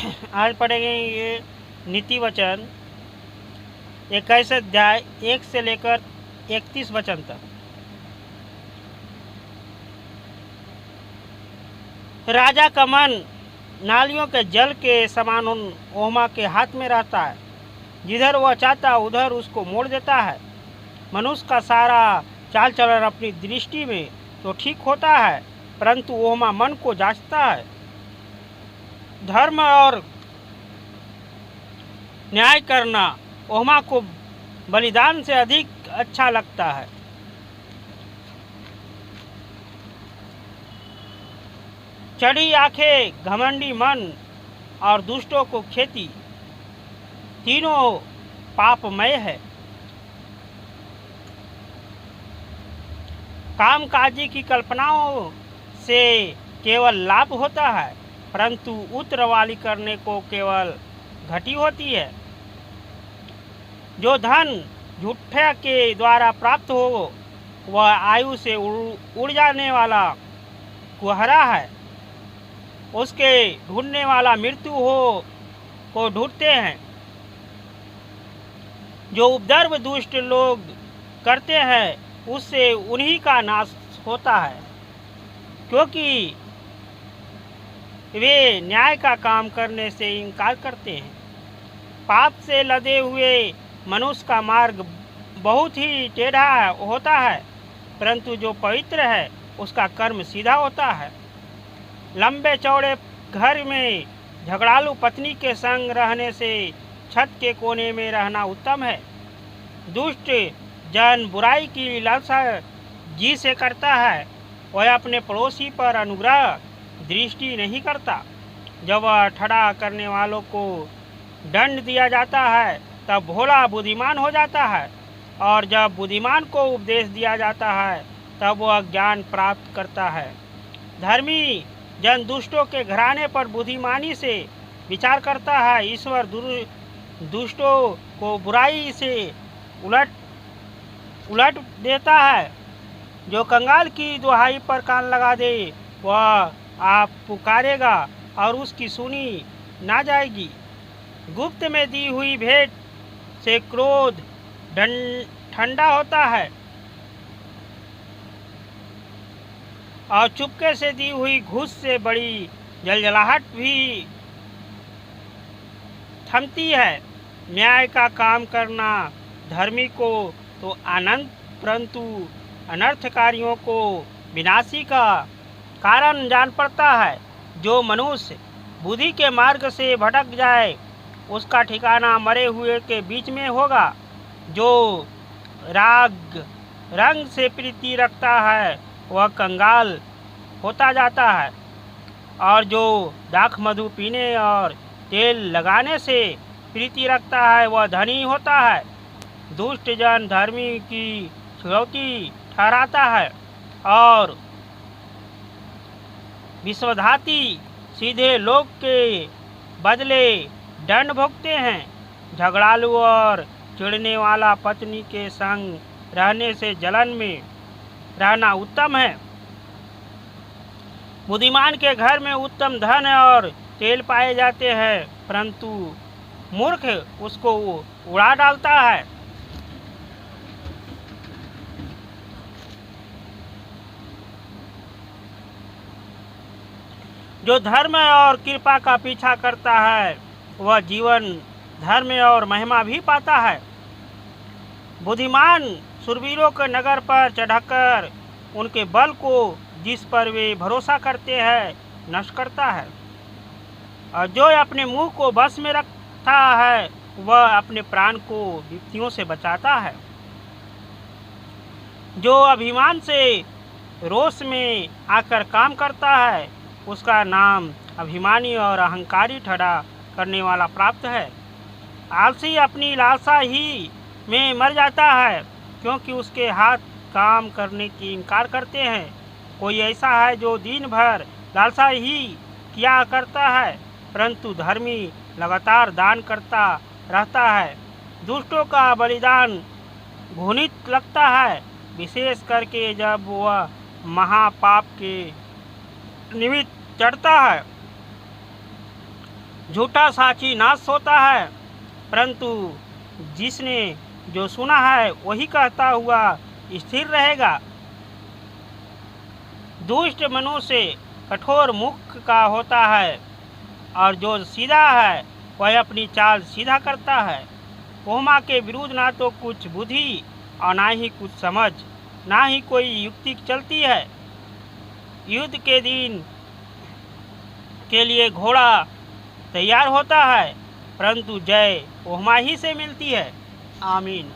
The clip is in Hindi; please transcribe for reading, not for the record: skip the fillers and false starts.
आज पढ़ेंगे ये नीति वचन 21 अध्याय 1 से लेकर 31 वचन तक। राजा का मन नालियों के जल के समान उन ओहमा के हाथ में रहता है, जिधर वह चाहता उधर उसको मोड़ देता है। मनुष्य का सारा चाल चलन अपनी दृष्टि में तो ठीक होता है, परंतु ओहमा मन को जांचता है। धर्म और न्याय करना ओहमा को बलिदान से अधिक अच्छा लगता है। चढ़ी आंखें, घमंडी मन और दुष्टों को खेती, तीनों पापमय है। कामकाजी की कल्पनाओं से केवल लाभ होता है, परंतु उतरवाली करने को केवल घटी होती है। जो धन झूठे के द्वारा प्राप्त हो वह आयु से उड़ जाने वाला कुहरा है। उसके ढूंढने वाला मृत्यु हो को ढूंढते हैं। जो उपद्रव दुष्ट लोग करते हैं उससे उन्हीं का नाश होता है, क्योंकि वे न्याय का काम करने से इनकार करते हैं। पाप से लदे हुए मनुष्य का मार्ग बहुत ही टेढ़ा होता है, परंतु जो पवित्र है उसका कर्म सीधा होता है। लंबे चौड़े घर में झगड़ालू पत्नी के संग रहने से छत के कोने में रहना उत्तम है। दुष्ट जन बुराई की लालसा जी से करता है, वह अपने पड़ोसी पर अनुग्रह दृष्टि नहीं करता। जब वह ठड़ा करने वालों को दंड दिया जाता है तब भोला बुद्धिमान हो जाता है, और जब बुद्धिमान को उपदेश दिया जाता है तब वह ज्ञान प्राप्त करता है। धर्मी जन दुष्टों के घराने पर बुद्धिमानी से विचार करता है। ईश्वर दुष्टों को बुराई से उलट देता है। जो कंगाल की दुहाई पर कान लगा दे वह आप पुकारेगा और उसकी सुनी ना जाएगी। गुप्त में दी हुई भेंट से क्रोध ठंडा होता है, और चुपके से दी हुई घूस से बड़ी जलजलाहट भी थमती है। न्याय का काम करना धर्मी को तो आनंद, परंतु अनर्थकारियों को विनाशी का कारण जान पड़ता है। जो मनुष्य बुद्धि के मार्ग से भटक जाए उसका ठिकाना मरे हुए के बीच में होगा। जो राग रंग से प्रीति रखता है वह कंगाल होता जाता है, और जो दाख मधु पीने और तेल लगाने से प्रीति रखता है वह धनी होता है। दुष्ट जन धर्मी की छुड़ौती ठहराता है, और विश्वघाती सीधे लोग के बदले दंड भोगते हैं। झगड़ालू और चिढ़ने वाला पत्नी के संग रहने से जलन में रहना उत्तम है। बुद्धिमान के घर में उत्तम धन और तेल पाए जाते हैं, परंतु मूर्ख उसको उड़ा डालता है। जो धर्म और कृपा का पीछा करता है वह जीवन, धर्म और महिमा भी पाता है। बुद्धिमान शूरवीरों के नगर पर चढ़कर उनके बल को जिस पर वे भरोसा करते हैं नष्ट करता है, और जो अपने मुंह को बस में रखता है वह अपने प्राण को विपत्तियों से बचाता है। जो अभिमान से रोष में आकर काम करता है उसका नाम अभिमानी और अहंकारी ठड़ा करने वाला प्राप्त है। आलसी अपनी लालसा ही में मर जाता है, क्योंकि उसके हाथ काम करने की इनकार करते हैं। कोई ऐसा है जो दिन भर लालसा ही किया करता है, परंतु धर्मी लगातार दान करता रहता है। दुष्टों का बलिदान घृणित लगता है, विशेष करके जब वह महापाप के निमित्त चढ़ता है। झूठा साक्षी नाश होता है, परंतु जिसने जो सुना है वही कहता हुआ स्थिर रहेगा। दुष्ट मनुष्य कठोर मुख का होता है, और जो सीधा है वह अपनी चाल सीधा करता है। कोहमा के विरुद्ध ना तो कुछ बुद्धि और ना ही कुछ समझ, ना ही कोई युक्ति चलती है। युद्ध के दिन के लिए घोड़ा तैयार होता है, परंतु जय कोहमा ही से मिलती है। आमीन।